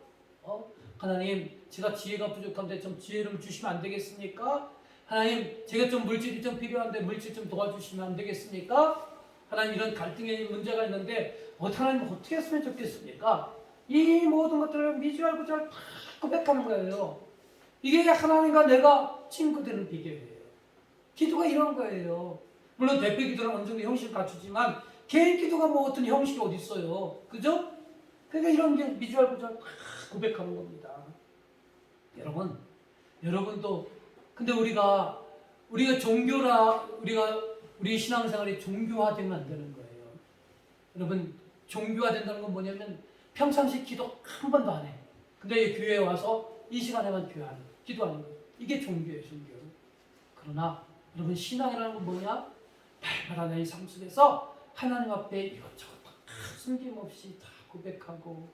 하나님 제가 지혜가 부족한데 좀 지혜를 주시면 안 되겠습니까? 하나님 제가 좀 물질이 좀 필요한데 물질 좀 도와주시면 안 되겠습니까? 하나님 이런 갈등의 문제가 있는데 하나님 어떻게 했으면 좋겠습니까? 이 모든 것들을 미주알 고주알 다 고백하는 거예요. 이게 하나님과 내가 친구 되는 비결이에요. 기도가 이런 거예요. 물론 대표 기도는 어느 정도 형식을 갖추지만 개인 기도가 뭐 어떤 형식이 어디 있어요. 그죠? 그러니까 이런 게 미주알 고주알 다 고백하는 겁니다. 여러분도 근데 우리가 우리 신앙생활이 종교화되면 안 되는 거예요. 여러분 종교화된다는 건 뭐냐면 평상시 기도 한 번도 안 해. 근데 교회에 와서 이 시간에만 기도하는 거예요. 이게 종교예요, 종교. 그러나 여러분 신앙이라는 건 뭐냐? 발발한 이 삶 속에서 하나님 앞에 이것저것 다 숨김없이 다 고백하고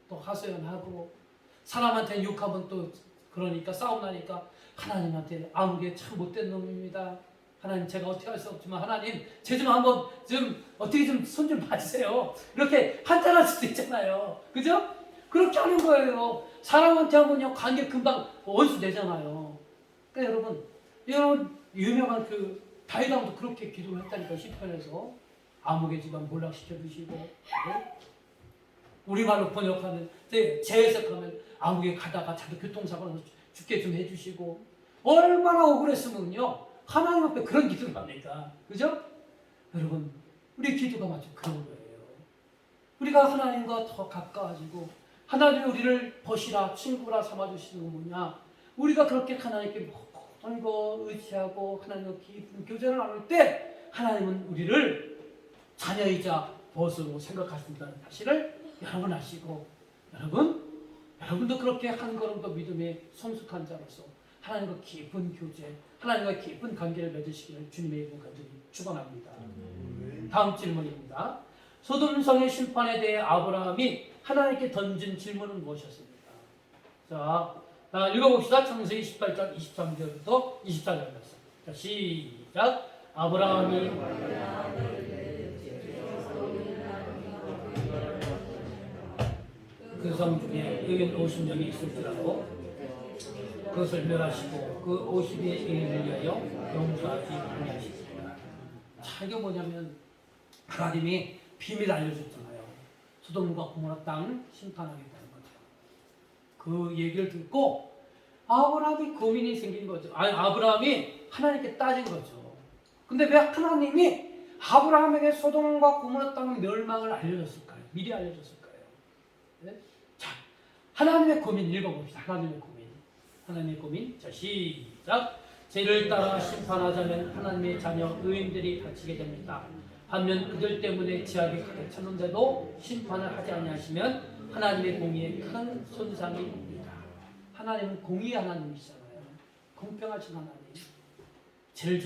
또 하소연하고 사람한테 욕하면 또 그러니까 싸움 나니까 하나님한테 아무개 참 못된 놈입니다. 하나님 제가 어떻게 할 수 없지만 하나님 제 좀 한번 어떻게 좀 손 좀 봐주세요. 이렇게 한탄할 수도 있잖아요. 그죠? 그렇게 하는 거예요. 사람한테 하면요 관계 금방 원수 되잖아요. 그러니까 여러분 유명한 그 다윗왕도 그렇게 기도를 했다니까 시편에서 아무개 집안 몰락시켜 주시고 네? 우리말로 번역하면 재해석하면 아무개 가다가 자도 교통사고 나서 죽게 좀 해주시고 얼마나 억울했으면요 하나님 앞에 그런 기도를 합니까? 그죠? 여러분 우리 기도가 마치 그런 거예요. 우리가 하나님과 더 가까워지고 하나님이 우리를 벗이라 친구라 삼아주시는 건 뭐냐? 우리가 그렇게 하나님께 모든 거 의지하고 하나님과 깊은 교제를 나눌 때 하나님은 우리를 자녀이자 벗으로 생각하신다는 사실을 여러분 아시고 여러분도 그렇게 한 걸음 더 믿음에 성숙한 자로서 하나님과 깊은 교제, 하나님과 깊은 관계를 맺으시기를 주님의 이름으로 간절히 축원합니다. 다음 질문입니다. 소돔성의 심판에 대해 아브라함이 하나님께 던진 질문은 무엇이었습니까? 자, 읽어봅시다. 창세기 18장 23절부터 24절 말씀. 자, 시작. 아브라함이 그 성 중에 여긴 50명이 있을지라도 그것을 멸하시고 그 50의 의인을 위하여 용서하지 아니하시리라. 자, 이게 뭐냐면 하나님이 비밀 알려줬잖아요. 소돔과 고모라 땅 심판하겠다는 거죠. 그 얘기를 듣고 아브라함이 고민이 생긴 거죠. 아니, 아브라함이 하나님께 따진 거죠. 근데 왜 하나님이 아브라함에게 소돔과 고모라 땅 멸망을 알려줬을까요? 미리 알려줬을까요? 네? 자, 하나님의 고민 읽어봅시다. 하나님의 고민. 자, 시작. 죄를 따라 심판하자면 하나님의 자녀 의인들이 다치게 됩니다. 반면 그들 때문에 지하게 가득 찼는데도 심판을 하지 아니하시면 하나님의 공의에 큰 손상이 옵니다. 하나님은 공의 하나님이시잖아요. 공평하신 하나님. 죄를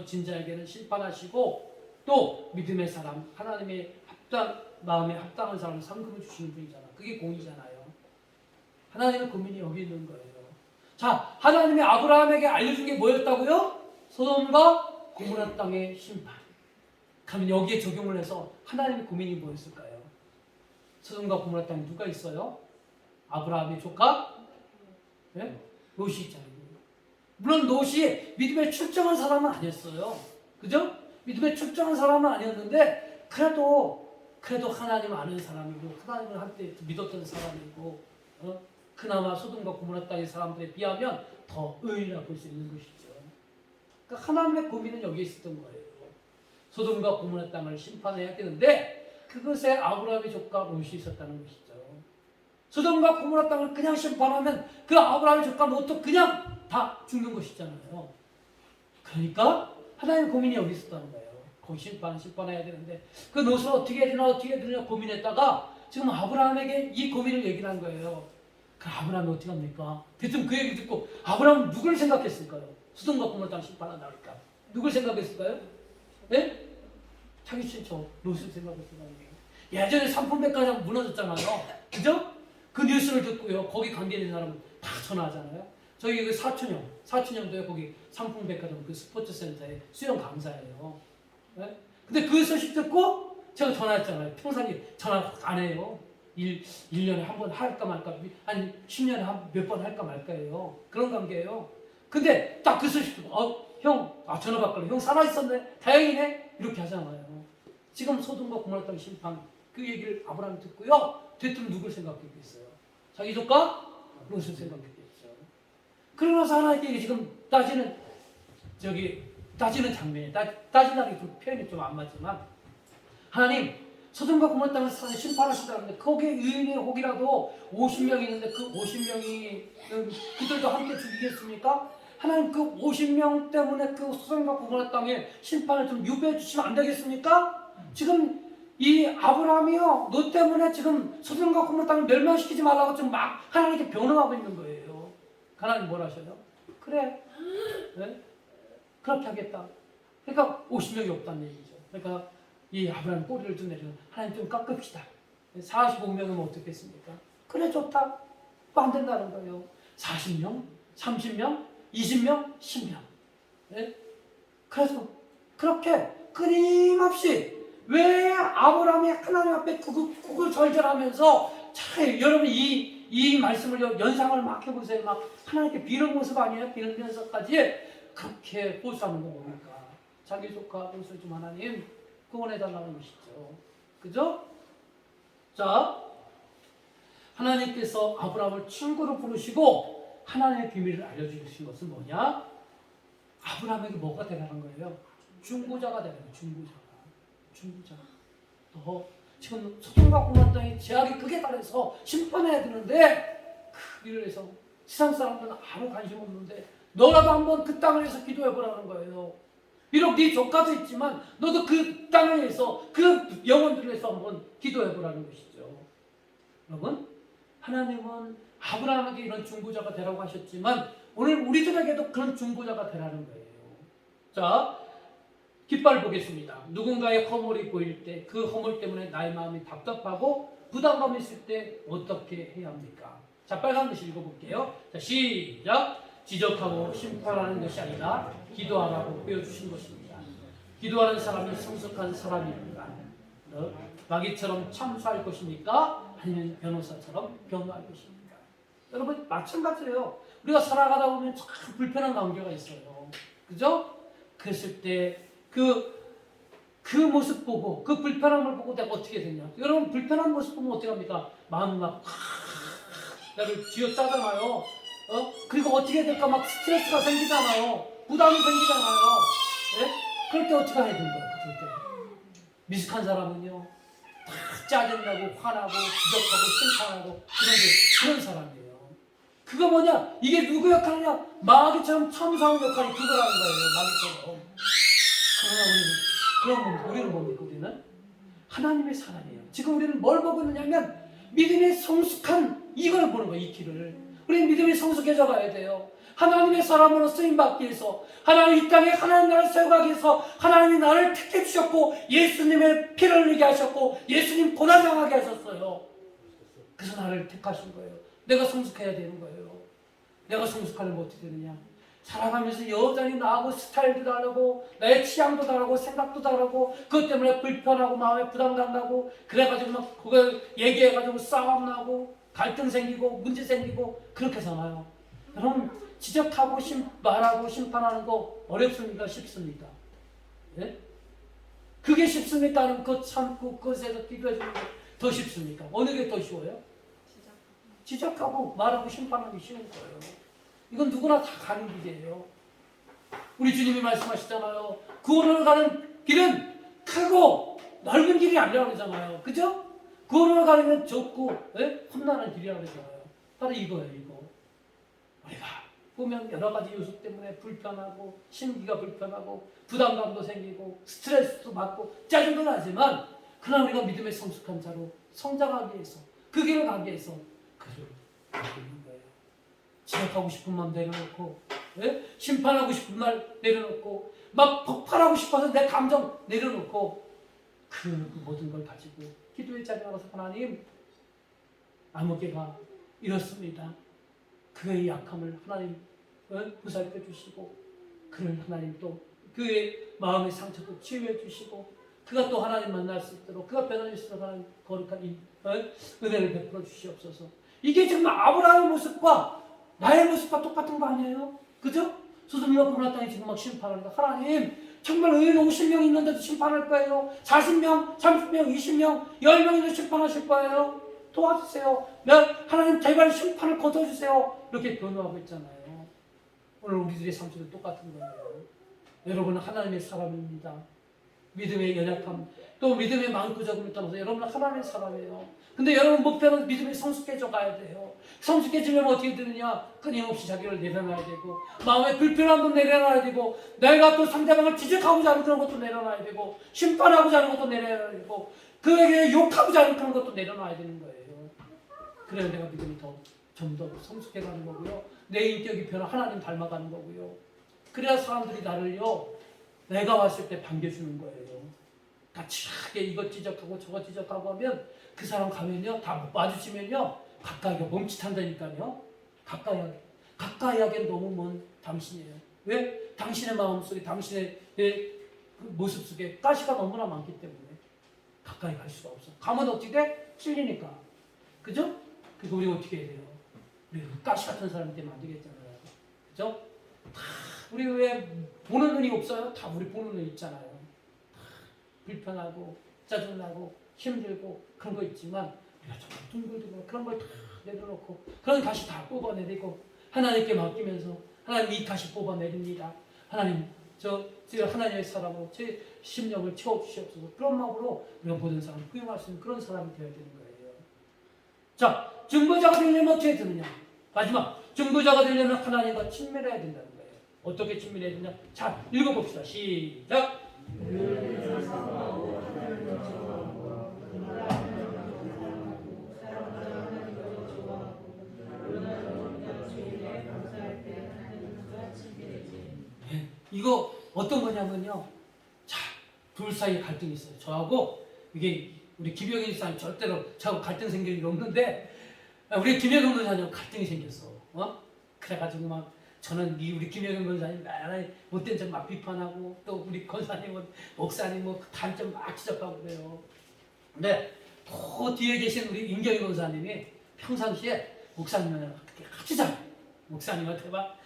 진 자에게는 심판하시고 또 믿음의 사람, 하나님의 마음에 합당한 사람을 상급을 주시는 분이잖아. 그게 공의잖아요. 하나님의 고민이 여기 있는 거예요. 자, 하나님이 아브라함에게 알려준 게 뭐였다고요? 소돔과 고모라 땅의 심판. 그러면 여기에 적용을 해서 하나님의 고민이 뭐였을까요? 소돔과 고모라 땅에 누가 있어요? 아브라함의 조카? 네? 롯이 있잖아요. 물론 롯이 믿음에 출정한 사람은 아니었어요. 그죠? 믿음에 출정한 사람은 아니었는데 그래도 하나님 아는 사람이고 하나님을 한때 믿었던 사람이고 그나마 소돔과 고모라 땅의 사람들에 비하면 더 의인이라고 볼 수 있는 것이죠. 그러니까 하나님의 고민은 여기에 있었던 거예요. 소돔과 고모라 땅을 심판해야 되는데 그것에 아브라함의 조카 롯이 있었다는 것이죠. 소돔과 고모라 땅을 그냥 심판하면 그 아브라함의 조카 롯도 그냥 다 죽는 것이잖아요. 그러니까 하나님의 고민이 여기 있었다는 거예요. 거기 심판해야 되는데 그 롯을 어떻게 해야 되나 고민했다가 지금 아브라함에게 이 고민을 얘기를 한 거예요. 그 아브라함이 어떻게 합니까? 대충 그 얘기 듣고 아브라함은 누굴 생각했을까요? 소돔과 고모라 땅 심판한다 그러니까 누굴 생각했을까요? 네? 자기 친척 롯을 생각했을까요? 예전에 삼풍백화점 무너졌잖아요. 그죠? 그 뉴스를 듣고요. 거기 관계된 사람은 다 전화하잖아요. 저희 그 사촌형도요. 거기 삼풍백화점 그 스포츠센터에 수영 강사예요. 네? 근데 그 소식 듣고 제가 전화했잖아요. 평상시 전화 안 해요. 1년에 한 번 할까 말까, 아니 10년에 몇 번 할까 말까예요. 그런 관계예요. 근데 딱 그 소식 듣고 전화 받걸래. 형 살아있었네. 다행이네. 이렇게 하잖아요. 지금 소돔과 고모라 땅 심판 그 얘기를 아브라함이 듣고요. 됐든 누굴 생각했겠어요? 자기 조카? 롯을 생각했겠죠. 그러면서 하나님께 지금 따지는 장면이 따진다는 그 표현이 좀 안 맞지만 하나님 소돔과 고모라 땅을 심판하시다는데 거기에 의인이 혹이라도 50명이 있는데 그 50명이 그들도 함께 죽이겠습니까? 하나님 그 50명 때문에 그 소돔과 고모라 땅에 심판을 좀 유배해 주시면 안 되겠습니까? 지금 이 아브라함이요 너 때문에 지금 소돔과 고모라 땅을 멸망시키지 말라고 지금 막 하나님께 변호하고 있는 거예요. 하나님 뭘 하셔요? 그래, 네? 그렇게 하겠다. 그러니까 50명이 없다는 얘기죠. 그러니까 이 아브라함 꼬리를 좀 내리면 하나님 좀 깎읍시다. 45명이면 어떻겠습니까? 그래 좋다. 안 된다는 거예요. 40명, 30명, 20명, 10명. 네? 그래서 그렇게 끊임없이 왜 아브라함이 하나님 앞에 구구절절하면서 참 여러분 이 말씀을 연상을 막 해보세요. 막 하나님께 비는 모습 아니에요? 비는면서까지 그렇게 호소하는 거 뭡니까? 자기 조카 롯을 좀 하나님 구원해달라는 것이죠. 그죠? 자, 하나님께서 아브라함을 친구로 부르시고 하나님의 비밀을 알려주신 것은 뭐냐? 아브라함에게 뭐가 되라는 거예요? 중보자가 되라는 거예요. 중보자. 너 지금 소돔과 고모라 땅이 죄악이 극에 달해서 심판해야 되는데 그 일을 해서 세상 사람들은 아무 관심 없는데 너라도 한번 그 땅을 위해서 기도해 보라는 거예요. 비록 네 조카도 있지만 너도 그 땅을 위해서 그 영혼들을 위해서 한번 기도해 보라는 것이죠. 여러분, 하나님은 아브라함에게 이런 중보자가 되라고 하셨지만 오늘 우리들에게도 그런 중보자가 되라는 거예요. 자, 깃발 보겠습니다. 누군가의 허물이 보일 때 그 허물 때문에 나의 마음이 답답하고 부담감이 있을 때 어떻게 해야 합니까? 자, 빨간 글씨 읽어볼게요. 자, 시작. 지적하고 심판하는 것이 아니라 기도하라고 보여주신 것입니다. 기도하는 사람이 성숙한 사람입니다. 마귀처럼 참수할 것입니까? 아니면 변호사처럼 변호할 것입니까? 여러분, 마찬가지예요. 우리가 살아가다 보면 참 불편한 관계가 있어요. 그죠? 그랬을 때 그 모습 보고 그 불편함을 보고 내가 어떻게 되냐? 여러분, 불편한 모습 보면 어떻게 합니까? 마음이 막 나를 쥐어짜잖아요. 그리고 어떻게 될까? 막 스트레스가 생기잖아요. 부담이 생기잖아요. 예? 그럴 때 어떻게 해야 되는 거예요? 그럴 때 미숙한 사람은요, 다 짜증나고 화나고 지적하고 심판하고 그런 사람이에요. 그거 뭐냐? 이게 누구 역할이냐? 마귀처럼 참사하는 역할이 그거라는 거예요. 마귀처럼. 그러나 우리는 뭡니까? 우리는 하나님의 사람이에요. 지금 우리는 뭘 보고 있느냐면 믿음의 성숙한 이걸 보는 거예요. 이 길을. 우리는 믿음이 성숙해져 가야 돼요. 하나님의 사람으로 쓰임받기 위해서, 하나님 이 땅에 하나님 나라를 세워가기 위해서 하나님이 나를 택해 주셨고 예수님의 피를 흘리게 하셨고 예수님 고난당하게 하셨어요. 그래서 나를 택하신 거예요. 내가 성숙해야 되는 거예요. 내가 성숙하려면 어떻게 되느냐? 살아가면서 여전히 나하고 스타일도 다르고 나의 취향도 다르고 생각도 다르고 그것 때문에 불편하고 마음에 부담감 나고 그래가지고 막 그걸 얘기해가지고 싸움 나고 갈등 생기고 문제 생기고 그렇게 살아요. 여러분, 지적하고 말하고 심판하는 거 어렵습니까? 쉽습니까? 예? 그게 쉽습니까? 아니면 그거 참고 그것에서 기도해 주는 게 더 쉽습니까? 어느 게 더 쉬워요? 지적하고 말하고 심판하는 게 쉬운 거예요. 이건 누구나 다 가는 길이에요. 우리 주님이 말씀하시잖아요. 구원으로 가는 길은 크고 넓은 길이 아니라고 그러잖아요. 그죠? 구원으로 가는 길은 좁고 험난한 길이라고 그러잖아요. 바로 이거예요. 이거. 우리가 보면 여러 가지 요소 때문에 불편하고 심기가 불편하고 부담감도 생기고 스트레스도 받고 짜증도 나지만 그러나 우리가 믿음의 성숙한 자로 성장하기 위해서 그 길을 가기 위해서 그를 가고 있는 거예요. 지적하고 싶은 마음 내려놓고 심판하고 싶은 말 내려놓고 막 폭발하고 싶어서 내 감정 내려놓고 그 모든 걸 가지고 기도의 자리에 나가서 하나님, 아무개가 이렇습니다. 그의 약함을 하나님 보살펴 주시고 그를 하나님 또 그의 마음의 상처도 치유해 주시고 그가 또 하나님 만날 수 있도록 그가 변화될 수 있도록 하나님 거룩한 은혜를 베풀어 주시옵소서. 이게 지금 아브라함의 모습과 나의 모습과 똑같은 거 아니에요? 그죠? 소돔과 고모라 땅이 지금 막 심판하는 거. 하나님, 정말 의인 50명 있는데도 심판할 거예요. 40명, 30명, 20명, 10명이나 심판하실 거예요. 도와주세요. 하나님 제발 심판을 거둬주세요. 이렇게 변호하고 있잖아요. 오늘 우리들의 삶도 똑같은 거예요. 여러분은 하나님의 사람입니다. 믿음의 연약함, 또 믿음의 마음고적음을 떠나서 여러분은 하나님의 사람이에요. 근데 여러분 목표는 믿음이 성숙해져 가야 돼요. 성숙해지면 어떻게 되느냐? 끊임없이 자기를 내려놔야 되고 마음의 불편함도 내려놔야 되고 내가 또 상대방을 지적하고자 하는 그런 것도 내려놔야 되고 심판하고자 하는 것도 내려놔야 되고 그에게 욕하고자 하는 그런 것도 내려놔야 되는 거예요. 그래야 내가 믿음이 좀 더 성숙해가는 거고요. 내 인격이 변화 하나님 닮아가는 거고요. 그래야 사람들이 나를요 내가 왔을 때 반겨주는 거예요. 같이 이것 지적하고 저것 지적하고 하면 그 사람 가면요 다 못 마주치면요 가까이 멈칫한다니까요. 가까이 하기엔 너무 먼 당신이에요. 왜? 당신의 마음속에 당신의 모습 속에 가시가 너무나 많기 때문에 가까이 갈 수가 없어. 가면 어떻게 돼? 찔리니까. 그죠? 그리고 우리가 어떻게 해야 돼요? 우리 가시 같은 사람이 되면 안 되겠잖아요. 그죠? 다 우리 왜 보는 눈이 없어요? 다 우리 보는 눈 있잖아요. 다 불편하고 짜증나고 힘들고 그런 거 있지만 우리가 좀 둥글둥글 그런 걸 다 내려놓고 그런 가시 다 뽑아내리고 하나님께 맡기면서 하나님 이 가시 뽑아내립니다. 하나님 저 하나님의 사람으로 제 심령을 채워주시옵소서. 그런 마음으로 우리가 모든 사람을 부용할 수 있는 그런 사람이 되어야 되는 거예요. 자, 중보자가 되려면 어떻게 되느냐? 마지막, 중보자가 되려면 하나님과 친밀해야 된다는 거예요. 어떻게 친밀해야 되냐? 자, 읽어봅시다. 시작! 이거 어떤 거냐면요. 자, 둘 사이에 갈등이 있어요. 저하고 이게 우리 김영인 사람 절대로 저하고 갈등 생길 일 없는데 우리 김영인 권사님 갈등이 생겼어. 그래가지고 막 저는 우리 김영인 권사님 나라에 못된 점 막 비판하고 또 우리 권사님은 목사님 뭐 단점 막 지적하고 그래요. 근데 그 뒤에 계신 우리 임경희 권사님이 평상시에 목사님이랑 같이 자. 목사님한테 막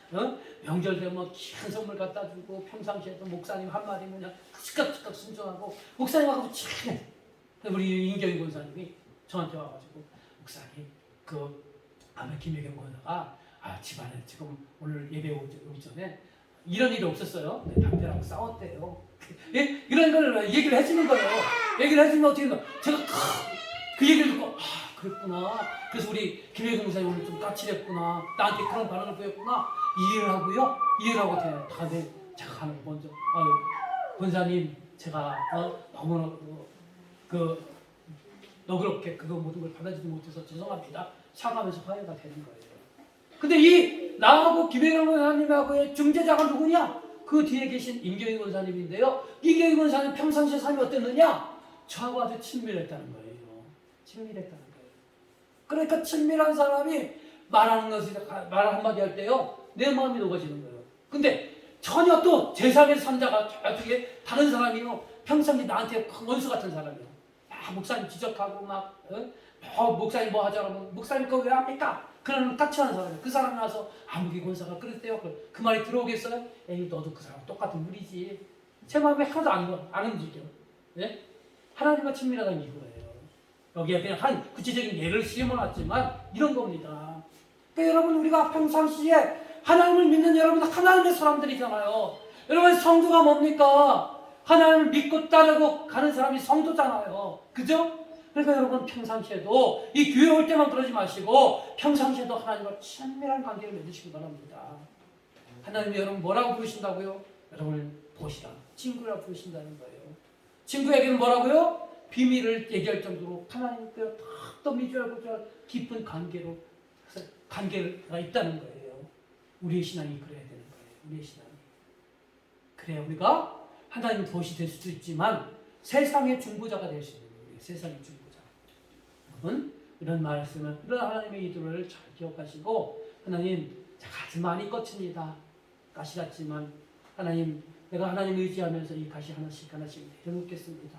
명절 되면 귀한 선물 갖다 주고 평상시에도 목사님 한마디 그냥 즉각 순종하고 목사님하고 친해. 우리 임경희 권사님이 저한테 와가지고 목사님 아마 김혜경 권사가 집안에 지금 오늘 예배 오기 전에 이런 일이 없었어요. 남편하고 싸웠대요. 예? 이런 걸 얘기를 해주는 거예요. 얘기를 해주면 어떻게 해요? 제가 그 얘기를 듣고 그랬구나. 그래서 우리 김혜경 권사님 오늘 좀 까칠했구나. 나한테 그런 반응을 보였구나. 이해를 하고요. 이해를 하고 다들 제가 하는 거 먼저 권사님 제가 너무 너그럽게 그거 모든 걸 받아주지 못해서 죄송합니다. 사과하면서 화해가 되는 거예요. 근데 나하고 김혜경 권사님하고의 중재자가 누구냐? 그 뒤에 계신 임경희 권사님인데요. 임경희 권사님 평상시에 삶이 어땠느냐? 저하고 아주 친밀했다는 거예요. 친밀했다는 거예요. 그러니까 친밀한 사람이 말하는 것을 말 한마디 할 때요. 내 마음이 녹아지는 거예요. 근데 전혀 또 제3의 산자가 나중에 다른 사람이요. 평상시 나한테 원수 같은 사람이요. 목사님 지적하고 목사님 뭐 하자 그러면 목사님 그거 왜 합니까? 그런 까칠한 사람이에요. 그 사람이 와서 아무리 권사가 그랬대요. 그 말이 들어오겠어요? 에이 너도 그 사람 똑같은 물이지. 제 마음에 하나도 안 움직여. 네? 하나님과 친밀하다는 이거예요. 여기에 그냥 한 구체적인 예를 실어놨지만 이런 겁니다. 그러니까 여러분 우리가 평상시에 하나님을 믿는 여러분 하나님의 사람들이잖아요. 여러분 성도가 뭡니까? 하나님을 믿고 따르고 가는 사람이 성도잖아요. 그죠? 그러니까 여러분 평상시에도 이 교회 올 때만 그러지 마시고 평상시에도 하나님과 친밀한 관계를 맺으시기 바랍니다. 하나님이 여러분 뭐라고 부르신다고요? 여러분을 보시라. 친구라 부르신다는 거예요. 친구에게는 뭐라고요? 비밀을 얘기할 정도로 하나님께 더 미주하고 깊은 관계가 있다는 거예요. 우리의 신앙이 그래야 되는 거예요. 우리의 신앙이. 그래야 우리가 하나님 도시 될 수도 있지만 세상의 중보자가 될 수 있는 거예요. 세상의 중보자. 여러분 이런 말씀을 이런 하나님의 의도를 잘 기억하시고 하나님 제가 아주 많이 껐습니다. 가시 같지만 하나님 내가 하나님 의지하면서 이 가시 하나씩 내려놓겠습니다.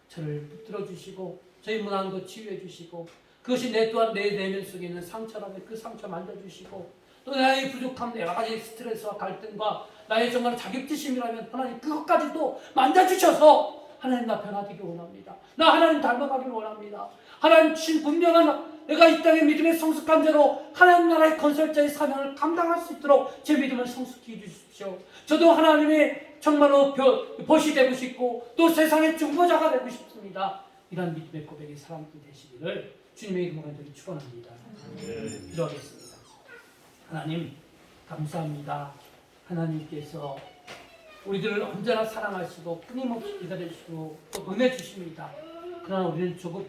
저를 붙들어 주시고 저희 무난한 것 치유해 주시고 그것이 내 또한 내 내면 속에 있는 상처라면 그 상처 만져주시고 또 나의 부족함 여러 가지 스트레스와 갈등과 나의 정말 자격지심이라면 하나님 그것까지도 만져주셔서 하나님 나 변화되기 원합니다. 나 하나님 닮아가길 원합니다. 하나님 주신 분명한 내가 이 땅의 믿음의 성숙한 자로 하나님 나라의 건설자의 사명을 감당할 수 있도록 제 믿음을 성숙히 해주십시오. 저도 하나님의 정말로 벗이 되고 싶고 또 세상의 중보자가 되고 싶습니다. 이런 믿음의 고백의 사람들 되시기를 주님의 이름으로 간절히 축원합니다. 기도하겠습니다. 하나님 감사합니다. 하나님께서 우리들을 언제나 사랑하시고 끊임없이 기다려주시고 또 은혜 주십니다. 그러나 우리는 조급한